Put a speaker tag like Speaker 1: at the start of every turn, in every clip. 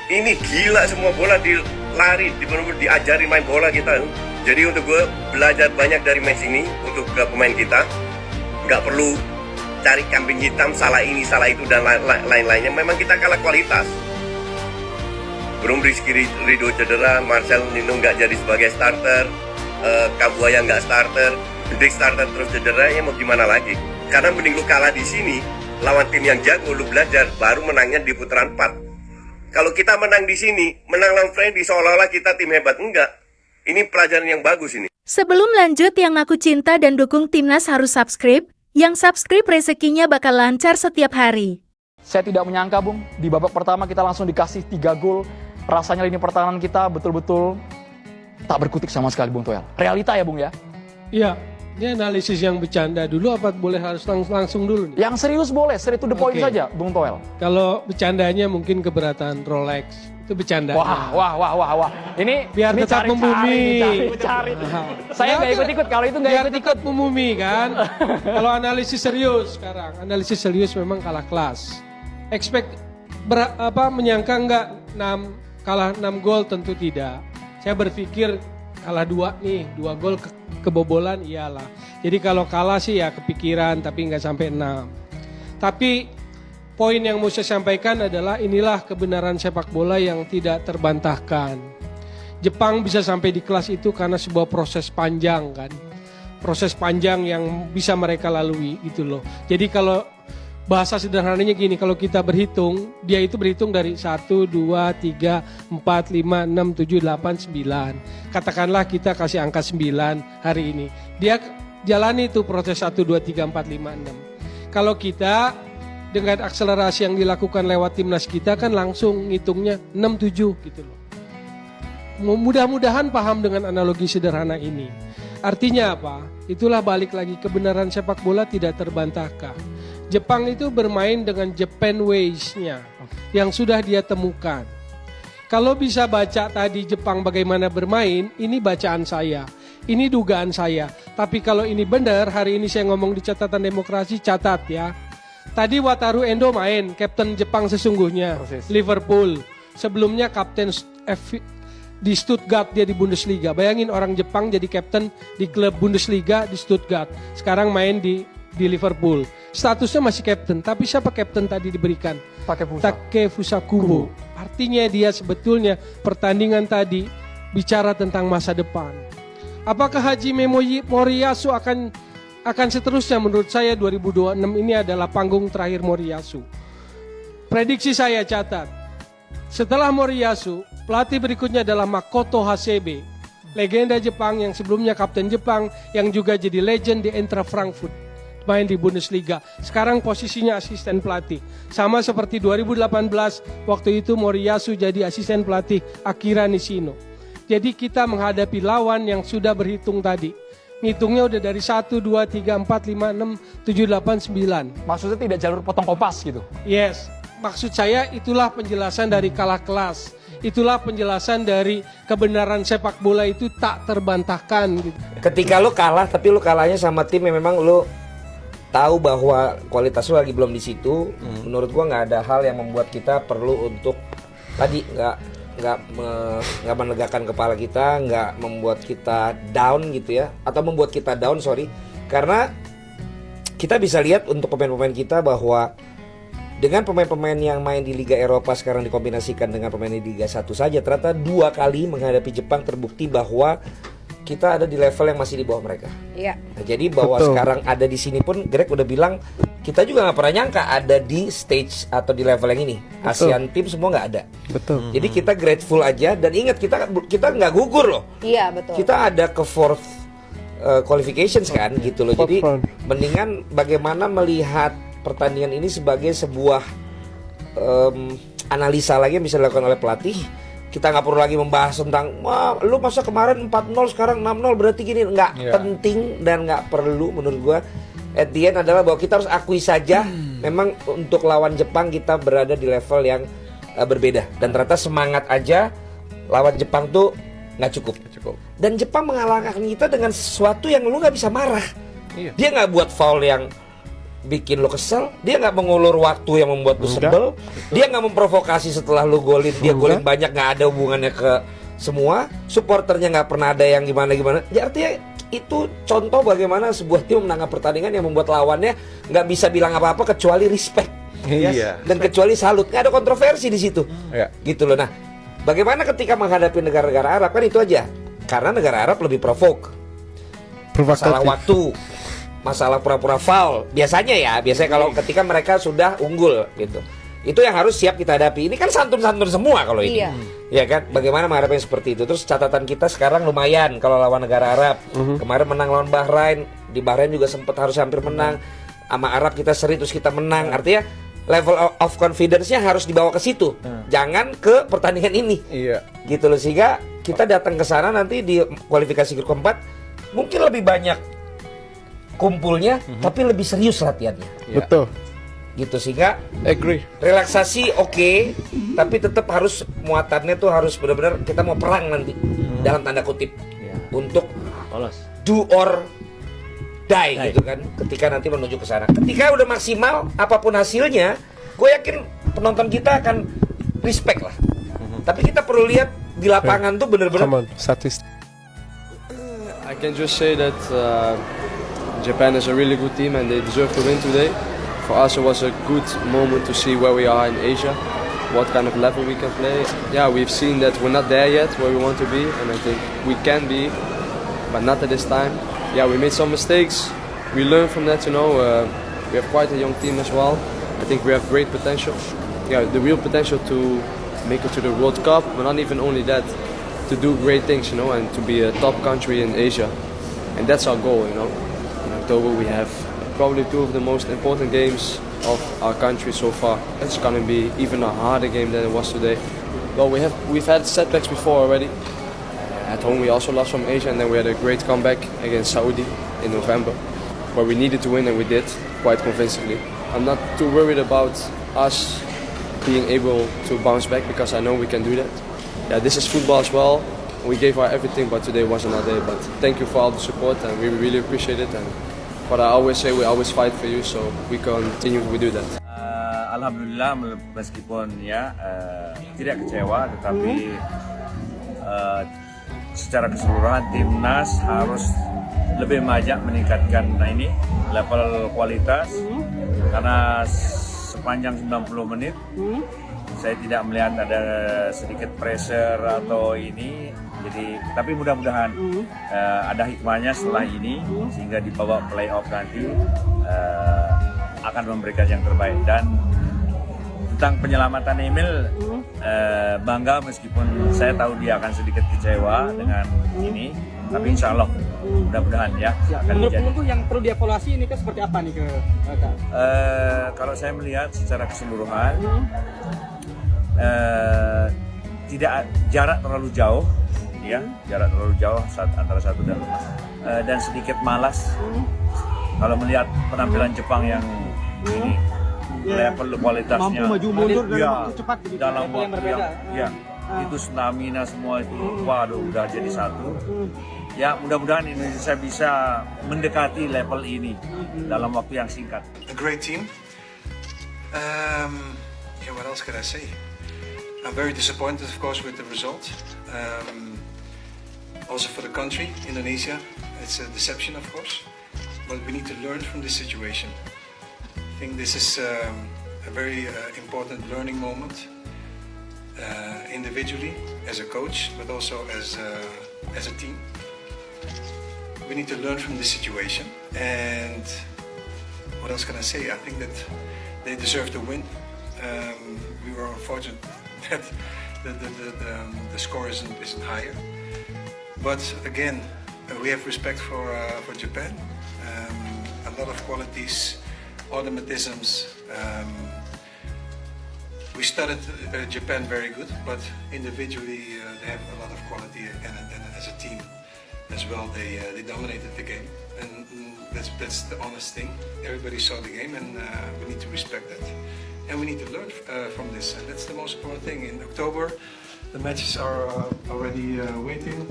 Speaker 1: Ini gila, semua bola dilari, benar-benar diajari main bola kita. Jadi untuk gue belajar banyak dari match ini untuk ke pemain kita. Nggak perlu cari kambing hitam, salah ini, salah itu, dan lain-lainnya. Memang kita kalah kualitas. Belum Rizky Ridho cedera, Marcel Nino nggak jadi sebagai starter, Kabuaya nggak starter, Dik starter terus cedera, ya mau gimana lagi? Karena mending lu kalah di sini, lawan tim yang jago, lu belajar, baru menangnya di putaran 4. Kalau kita menang di sini, menang lawan Freddy, seolah-olah kita tim hebat. Enggak. Ini pelajaran yang bagus ini.
Speaker 2: Sebelum lanjut, yang aku cinta dan dukung timnas harus subscribe. Yang subscribe rezekinya bakal lancar setiap hari.
Speaker 3: Saya tidak menyangka, Bung, di babak pertama kita langsung dikasih 3 gol. Rasanya lini pertahanan kita betul-betul tak berkutik sama sekali, Bung Toel. Realita ya, Bung ya?
Speaker 4: Iya, ini analisis yang bercanda dulu apa boleh harus langsung dulu nih?
Speaker 3: Yang serius boleh, straight to the point
Speaker 4: Oke.
Speaker 3: saja, Bung Toel.
Speaker 4: Kalau bercandanya mungkin keberatan Rolex, itu bercanda.
Speaker 3: Wah. Ini
Speaker 4: Biar tetap
Speaker 3: cari-cari,
Speaker 4: membumi.
Speaker 3: cari. Saya nggak ikut-ikut, kalau itu nggak
Speaker 4: Biar
Speaker 3: ikut-ikut.
Speaker 4: tetap membumi kan. Kalau analisis serius sekarang, analisis serius memang kalah kelas. Menyangka nggak kalah 6 gol, tentu tidak. Saya berpikir kalah 2 nih, 2 gol kebobolan iyalah. Jadi kalau kalah sih ya kepikiran, tapi nggak sampai 6. Tapi poin yang mau saya sampaikan adalah inilah kebenaran sepak bola yang tidak terbantahkan. Jepang bisa sampai di kelas itu karena sebuah proses panjang kan. Proses panjang yang bisa mereka lalui gitu loh. Jadi kalau bahasa sederhananya gini, kalau kita berhitung, dia itu berhitung dari 1, 2, 3, 4, 5, 6, 7, 8, 9. Katakanlah kita kasih angka 9 hari ini. Dia jalani itu proses 1, 2, 3, 4, 5, 6. Kalau kita dengan akselerasi yang dilakukan lewat timnas kita kan langsung ngitungnya 6, 7 gitu loh. Mudah-mudahan paham dengan analogi sederhana ini. Artinya apa? Itulah balik lagi, kebenaran sepak bola tidak terbantahkan. Jepang itu bermain dengan Japan Ways-nya yang sudah dia temukan. Kalau bisa baca tadi Jepang bagaimana bermain, ini bacaan saya. Ini dugaan saya. Tapi kalau ini benar, hari ini saya ngomong di catatan demokrasi, catat ya. Tadi Wataru Endo main, kapten Jepang sesungguhnya,
Speaker 3: Persis.
Speaker 4: Liverpool. Sebelumnya kapten di Stuttgart, dia di Bundesliga. Bayangin orang Jepang jadi kapten di klub Bundesliga di Stuttgart. Sekarang main di Liverpool. Statusnya masih kapten, tapi siapa kapten tadi diberikan? Takefusa Kubo. Artinya dia sebetulnya pertandingan tadi bicara tentang masa depan. Apakah Hajime Moriyasu akan seterusnya? Menurut saya 2026 ini adalah panggung terakhir Moriyasu. Prediksi saya catat. Setelah Moriyasu, pelatih berikutnya adalah Makoto Hasebe, legenda Jepang yang sebelumnya kapten Jepang, yang juga jadi legend di Eintracht Frankfurt, main di Bundesliga. Sekarang posisinya asisten pelatih. Sama seperti 2018, waktu itu Moriyasu jadi asisten pelatih Akira Nishino. Jadi kita menghadapi lawan yang sudah berhitung tadi. Ngitungnya udah dari 1, 2, 3, 4, 5, 6, 7, 8, 9.
Speaker 3: Maksudnya tidak jalur potong kompas gitu?
Speaker 4: Yes. Maksud saya itulah penjelasan dari kalah kelas. Itulah penjelasan dari kebenaran sepak bola itu tak terbantahkan gitu.
Speaker 5: Ketika lu kalah, tapi lu kalahnya sama tim yang memang lu tahu bahwa kualitas lu lagi belum di situ. Menurut gua nggak ada hal yang membuat kita perlu untuk tadi nggak menegakkan kepala kita, nggak membuat kita down gitu ya, atau membuat kita down, karena kita bisa lihat untuk pemain-pemain kita bahwa dengan pemain-pemain yang main di Liga Eropa sekarang dikombinasikan dengan pemain di Liga 1 saja, ternyata 2 kali menghadapi Jepang terbukti bahwa kita ada di level yang masih di bawah mereka.
Speaker 6: Iya.
Speaker 5: Nah, jadi bahwa sekarang ada di sini pun Greg udah bilang kita juga nggak pernah nyangka ada di stage atau di level yang ini. ASEAN tim semua nggak ada.
Speaker 7: Betul.
Speaker 5: Jadi kita grateful aja, dan ingat kita nggak gugur loh.
Speaker 6: Iya, betul.
Speaker 5: Kita ada ke fourth qualifications kan gitu loh. Jadi
Speaker 7: Fourth round.
Speaker 5: mendingan bagaimana melihat pertandingan ini sebagai sebuah analisa lagi yang bisa dilakukan oleh pelatih. Kita nggak perlu lagi membahas tentang wah lu masa kemarin 4-0 sekarang 6-0 berarti gini. Nggak penting dan nggak perlu menurut gua. At the end adalah bahwa kita harus akui saja memang untuk lawan Jepang kita berada di level yang berbeda. Dan ternyata semangat aja lawan Jepang tuh nggak cukup. Dan Jepang mengalahkan kita dengan sesuatu yang lu nggak bisa marah. Dia nggak buat foul yang bikin lo kesel, dia nggak mengulur waktu yang membuat lo sebel, dia nggak memprovokasi setelah lo golin, dia golin banyak, nggak ada hubungannya ke semua, supporternya nggak pernah ada yang gimana-gimana. Ya artinya itu contoh bagaimana sebuah tim menangkap pertandingan yang membuat lawannya nggak bisa bilang apa-apa kecuali respect,
Speaker 6: Iya.
Speaker 5: dan kecuali salut, nggak ada kontroversi di situ, gitu loh. Nah, bagaimana ketika menghadapi negara-negara Arab kan itu aja, karena negara Arab lebih masalah waktu, masalah pura-pura foul. Biasanya kalau ketika mereka sudah unggul gitu. Itu yang harus siap kita hadapi. Ini kan santun-santun semua kalau ini.
Speaker 7: Iya.
Speaker 5: Ya kan? Bagaimana menghadapi yang seperti itu. Terus catatan kita sekarang lumayan kalau lawan negara Arab. Kemarin menang lawan Bahrain. Di Bahrain juga sempat harus hampir menang. Sama Arab kita seri terus kita menang. Artinya level of confidence-nya harus dibawa ke situ. Jangan ke pertandingan ini.
Speaker 6: Iya.
Speaker 5: Gitu loh, sehingga kita datang ke sana nanti di kualifikasi grup keempat mungkin lebih banyak kumpulnya, tapi lebih serius latihannya.
Speaker 6: Betul.
Speaker 5: Gitu, sehingga
Speaker 6: Agree.
Speaker 5: relaksasi oke, tapi tetap harus muatannya tuh harus benar-benar kita mau perang nanti dalam tanda kutip untuk do or die gitu kan. Ketika nanti menuju ke sana, ketika udah maksimal apapun hasilnya, gue yakin penonton kita akan respect lah. Tapi kita perlu lihat di lapangan tuh benar-benar.
Speaker 8: I can just say that Japan is a really good team and they deserve to win today. For us, it was a good moment to see where we are in Asia, what kind of level we can play. Yeah, we've seen that we're not there yet where we want to be, and I think we can be, but not at this time. Yeah, we made some mistakes. We learned from that, we have quite a young team as well. I think we have great potential. Yeah, the real potential to make it to the World Cup, but not even only that, to do great things, and to be a top country in Asia. And that's our goal, In October we have probably two of the most important games of our country so far. It's gonna be even a harder game than it was today. Well, we've had setbacks before already. At home we also lost from Asia, and then we had a great comeback against Saudi in November, where we needed to win, and we did quite convincingly. I'm not too worried about us being able to bounce back because I know we can do that. Yeah, this is football as well. We gave our everything, but today wasn't our day. But thank you for all the support, and we really appreciate it. And what I always say, we always fight for you, so we continue to do that.
Speaker 9: Alhamdulillah, meskipun tidak kecewa, tetapi secara keseluruhan timnas harus lebih banyak meningkatkan level kualitas, karena sepanjang 90 menit saya tidak melihat ada sedikit pressure atau ini. Jadi, tapi mudah-mudahan ada hikmahnya setelah ini, sehingga di babak playoff nanti akan memberikan yang terbaik. Dan tentang penyelamatan Emil, bangga meskipun saya tahu dia akan sedikit kecewa dengan ini, tapi insya Allah mudah-mudahan akan menjadi.
Speaker 10: Menurut yang perlu dievaluasi ini kan seperti apa nih ke Kak?
Speaker 9: Kalau saya melihat secara keseluruhan, tidak jarak terlalu jauh, jarak terlalu jauh antara satu dan sedikit malas. Kalau melihat penampilan Jepang yang ini, level kualitasnya
Speaker 10: mampu maju mundur dalam waktu cepat,
Speaker 9: dalam waktu yang itu stamina semua itu, waduh, udah jadi satu. Ya, mudah-mudahan Indonesia bisa mendekati level ini dalam waktu yang singkat.
Speaker 11: A great team. What else can I say? I'm very disappointed, of course, with the result. Also for the country, Indonesia, it's a deception, of course. But we need to learn from this situation. I think this is a very important learning moment, individually, as a coach, but also as a team. We need to learn from this situation. And what else can I say? I think that they deserve to win. We were unfortunate that the score isn't higher. But again, we have respect for Japan. A lot of qualities, automatisms. We studied Japan very good, but individually they have a lot of quality, and as a team as well, they dominated the game, and that's the honest thing. Everybody saw the game, and we need to respect that, and we need to learn from this, and that's the most important thing. In October, the matches are already waiting,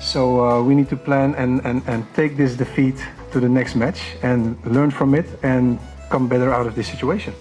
Speaker 11: so we need to plan and take this defeat to the next match and learn from it and come better out of this situation.